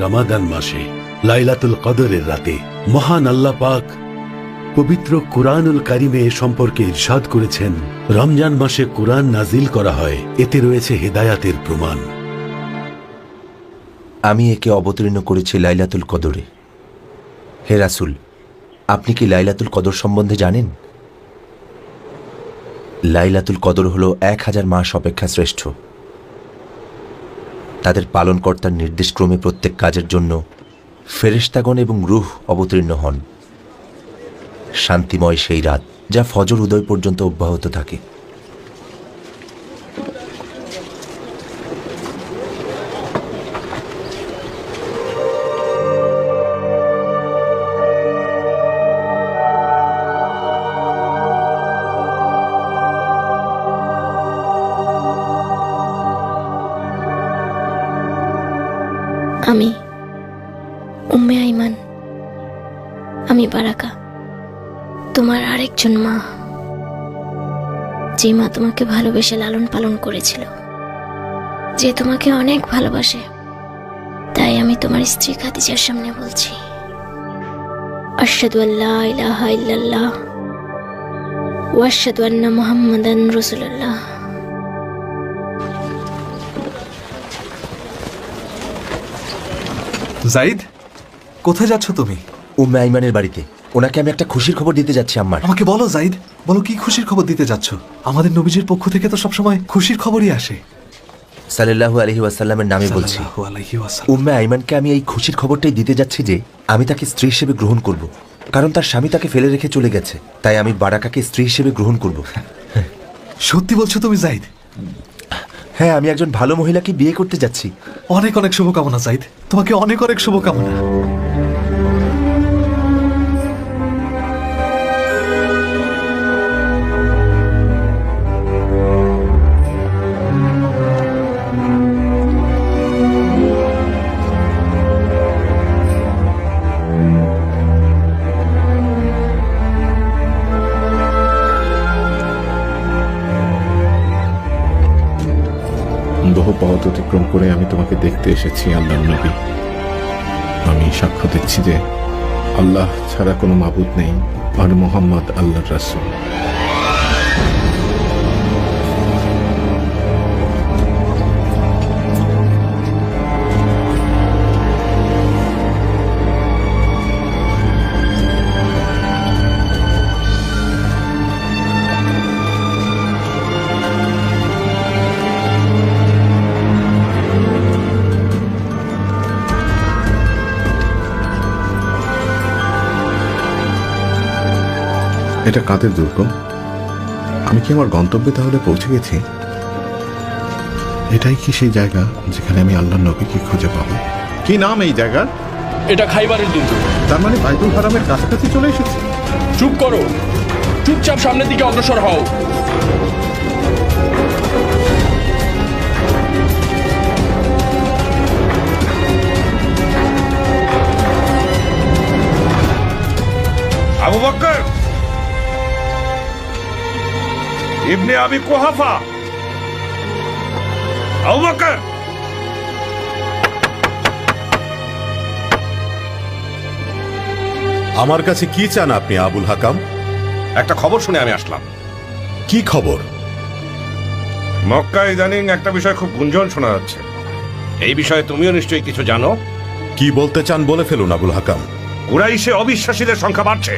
রমাদান মাসে লাইলাতুল কদরের রাতে মহান আল্লাহ পাক পবিত্র কুরআনুল কারিমে এ সম্পর্কে ইরশাদ করেছেন, রমজান মাসে কুরআন নাজিল করা হয়, এতে রয়েছে হেদায়াতের প্রমাণ। আমি একে অবতীর্ণ করেছি লাইলাতুল কদরে। হে রাসূল, আপনি কি লাইলাতুল কদর সম্বন্ধে জানেন? লাইলাতুল কদর হল 1000 মাস অপেক্ষা শ্রেষ্ঠ। তাদের পালনকর্তার নির্দেশক্রমে প্রত্যেক কাজের জন্য ফেরেশতাগণ এবং রূহ অবতীর্ণ হন। শান্তিময় সেই রাত যা ফজর উদয় পর্যন্ত অব্যাহত থাকে। আমি উম্মে আইমান, আমি বারাকা, তোমার আরেকজন মা, যে মা তোমাকে ভালোবেসে লালন পালন করেছিল, যে তোমাকে অনেক ভালোবাসে। তাই আমি তোমার স্ত্রী খাদিজার সামনে বলছি, আশহাদু আল্লা ইলাহা ইল্লাল্লাহ ওয়া আশহাদু আন্না মুহাম্মাদান রাসূলুল্লাহ। জাইদ, কোথায় যাচ্ছ তুমি? উম্মে আইমানের বাড়িতে। ওনাকে আমি একটা খুশির খবর দিতে যাচ্ছি আম্মার। আমাকে বলো জাইদ, বলো কি খুশির খবর দিতে যাচ্ছ? আমাদের নবীজির পক্ষ থেকে তো সবসময় খুশির খবরই আসে। সাল্লাল্লাহু আলাইহি ওয়াসাল্লামের নামে বলছি, সাল্লাল্লাহু আলাইহি ওয়াসাল্লাম। উম্মে আইমানকে আমি এই খুশির খবরটাই দিতে যাচ্ছি যে আমি তাকে স্ত্রী হিসেবে গ্রহণ করব, কারণ তার স্বামী তাকে ফেলে রেখে চলে গেছে। তাই আমি বারাকাকে স্ত্রী হিসেবে গ্রহণ করব। সত্যি বলছো তুমি জাইদ? হ্যাঁ, আমি একজন ভালো মহিলাকে বিয়ে করতে যাচ্ছি। অনেক অনেক শুভকামনা জাইদ, তোমাকে অনেক অনেক শুভকামনা। বহু পথ অতিক্রম করে আমি তোমাকে দেখতে এসেছি আল্লাহর নবী। আমি সাক্ষ্য দিচ্ছি যে আল্লাহ ছাড়া কোনো মাবুদ নেই আর মুহাম্মদ আল্লাহর রাসূল। এটা কাদের দুর্গ? আমি কি আমার গন্তব্যে তাহলে পৌঁছে গেছি? এটাই কি সেই জায়গা যেখানে আমি আল্লাহর নবীকে খুঁজে পাবো? কি নাম এই জায়গার? এটা খাইবারের দুর্গ। তার মানে বাইতুল হারামের কাছাকাছি চলে এসেছি। চুপ করো, চুপচাপ সামনের দিকে অগ্রসর হও। আবু বকর ইবনে আবি কুহাফা, আবু বকর। আমার কাছে কি চান আপনি আবুল হাকাম? একটা খবর শুনে আমি আসলাম। কি খবর? মক্কায় ইদানিং একটা বিষয় খুব গুঞ্জন শোনা যাচ্ছে। এই বিষয়ে তুমিও নিশ্চয়ই কিছু জানো। কি বলতে চান বলে ফেলুন আবুল হাকাম। কুরাইশে অবিশ্বাসীদের সংখ্যা বাড়ছে।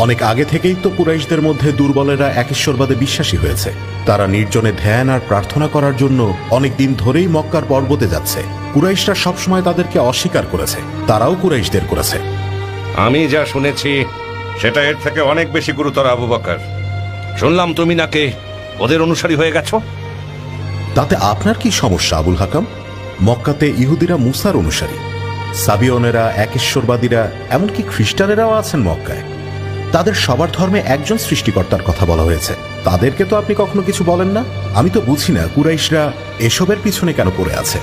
অনেক আগে থেকেই তো কুরাইশদের মধ্যে দুর্বলেরা একেশ্বরবাদে বিশ্বাসী হয়েছে। তারা নির্জনে ধ্যান আর প্রার্থনা করার জন্য অনেক দিন ধরেই মক্কার পর্বতে যাচ্ছে। কুরাইশরা সবসময় তাদেরকে অস্বীকার করেছে, তারাও কুরাইশদের করেছে। আমি যা শুনেছি সেটা এর থেকে অনেক বেশি গুরুতর আবু বকর। শুনলাম তুমি নাকি ওদের অনুসারী হয়ে গেছো। তাতে আপনার কি সমস্যা আবুল হাকাম? মক্কাতে ইহুদিরা মুসার অনুসারী, সাবিয়নেরা একেশ্বরবাদীরা, এমনকি খ্রিস্টানেরাও আছেন মক্কায়। তাদের সবার ধর্মে একজন সৃষ্টিকর্তার কথা বলা হয়েছে। তাদেরকে তো আপনি কখনো কিছু বলেন না। আমি তো বুঝি না কুরাইশরা এসবের পিছনে কেন পড়ে আছে।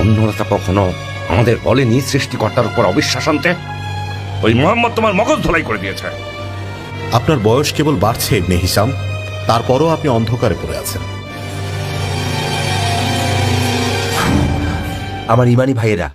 অন্যরা তো কখনো আমাদের বলেনি সৃষ্টিকর্তার উপর অবিশ্বাস আনতে। ওই মুহাম্মদ তোমার মগজ ধোলাই করে দিয়েছে। আপনার বয়স কেবল বাড়ছে ইবনে হিশাম, তারপরও আপনি অন্ধকারে পড়ে আছেন। আমার ইমানি ভাইয়েরা,